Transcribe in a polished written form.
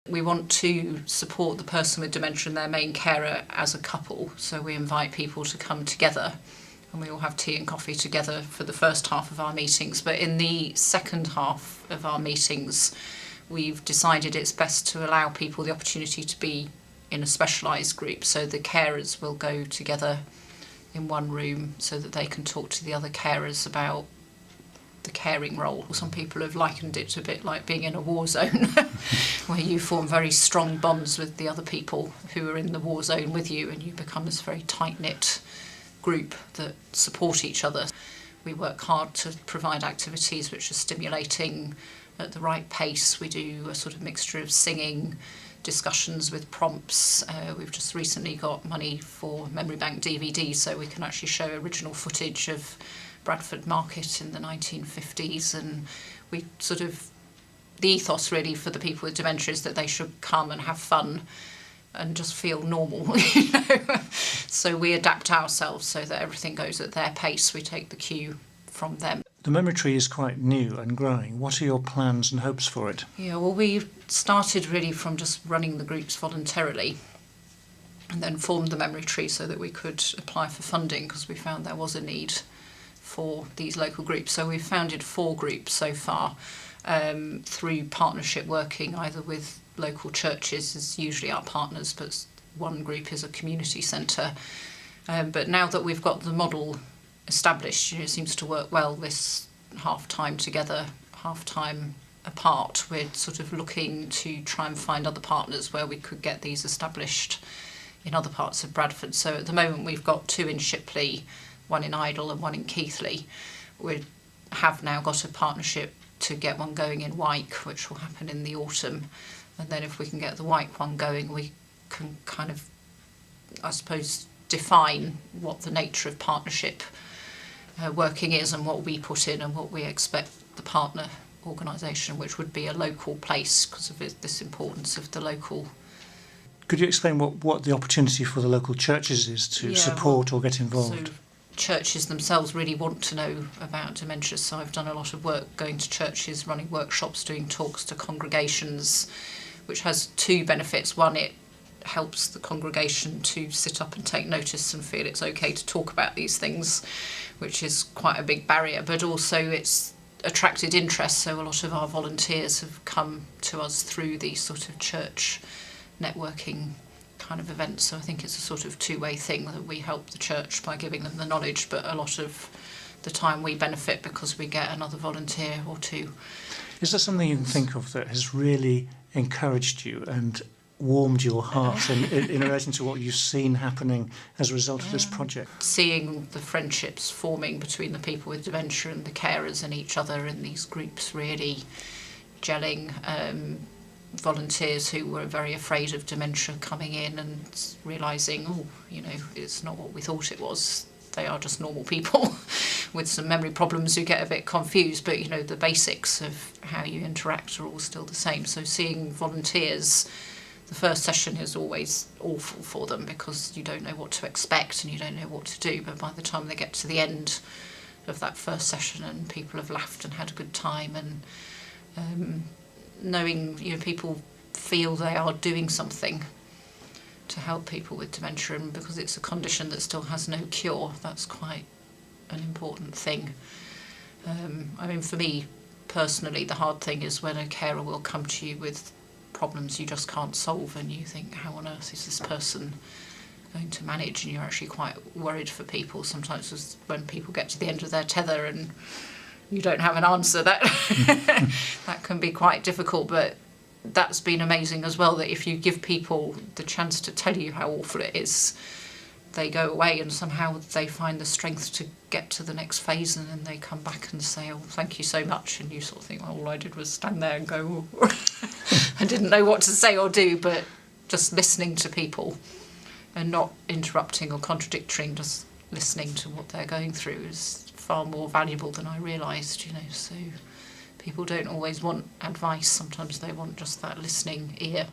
We want to support the person with dementia and their main carer as a couple, so we invite people to come together and we all have tea and coffee together for the first half of our meetings. But in the second half of our meetings, we've decided it's best to allow people the opportunity to be in a specialised group, so the carers will go together in one room so that they can talk to the other carers about the caring role. Some people have likened it a bit like being in a war zone where you form very strong bonds with the other people who are in the war zone with you, and you become this very tight-knit group that support each other. We work hard to provide activities which are stimulating at the right pace. We do a sort of mixture of singing, discussions with prompts. We've just recently got money for Memory Bank DVD, so we can actually show original footage of Bradford Market in the 1950s, and we sort of, the ethos really for the people with dementia is that they should come and have fun and just feel normal, you know. So we adapt ourselves so that everything goes at their pace. We take the cue from them. The Memory Tree is quite new and growing. What are your plans and hopes for it? Yeah, well, we started really from just running the groups voluntarily and then formed the Memory Tree so that we could apply for funding, because we found there was a need for these local groups. So we've founded 4 groups so far through partnership working either with local churches, is usually our partners, but one group is a community centre. But now that we've got the model established, you know, it seems to work well, this half-time together, half-time apart. We're sort of looking to try and find other partners where we could get these established in other parts of Bradford. So at the moment we've got 2 in Shipley, 1 in Idle and 1 in Keighley. We have now got a partnership to get one going in Wyke, which will happen in the autumn. And then if we can get the Wyke one going, we can kind of, I suppose, define what the nature of partnership working is and what we put in and what we expect the partner organisation, which would be a local place because of this importance of the local. Could you explain what the opportunity for the local churches is to support or get involved? So churches themselves really want to know about dementia, so I've done a lot of work going to churches, running workshops, doing talks to congregations, which has 2 benefits. One, it helps the congregation to sit up and take notice and feel it's okay to talk about these things, which is quite a big barrier, but also it's attracted interest, so a lot of our volunteers have come to us through these sort of church networking kind of events. So I think it's a sort of 2-way thing, that we help the church by giving them the knowledge, but a lot of the time we benefit because we get another volunteer or 2. Is there something you can think of that has really encouraged you and warmed your heart in relation to what you've seen happening as a result of this project? Seeing the friendships forming between the people with dementia and the carers and each other in these groups really gelling. Volunteers who were very afraid of dementia coming in and realising, oh, you know, it's not what we thought it was. They are just normal people with some memory problems who get a bit confused, but, you know, the basics of how you interact are all still the same. So seeing volunteers, the first session is always awful for them because you don't know what to expect and you don't know what to do, but by the time they get to the end of that first session and people have laughed and had a good time, and knowing, you know, people feel they are doing something to help people with dementia, and because it's a condition that still has no cure, that's quite an important thing. I mean, for me personally, the hard thing is when a carer will come to you with problems you just can't solve and you think, how on earth is this person going to manage, and you're actually quite worried for people. Sometimes when people get to the end of their tether and you don't have an answer, that that can be quite difficult, but that's been amazing as well, that if you give people the chance to tell you how awful it is, they go away and somehow they find the strength to get to the next phase, and then they come back and say, oh, thank you so much, and you sort of think, well, all I did was stand there and go, oh. I didn't know what to say or do, but just listening to people and not interrupting or contradicting, just listening to what they're going through is far more valuable than I realised, you know. So people don't always want advice, sometimes they want just that listening ear.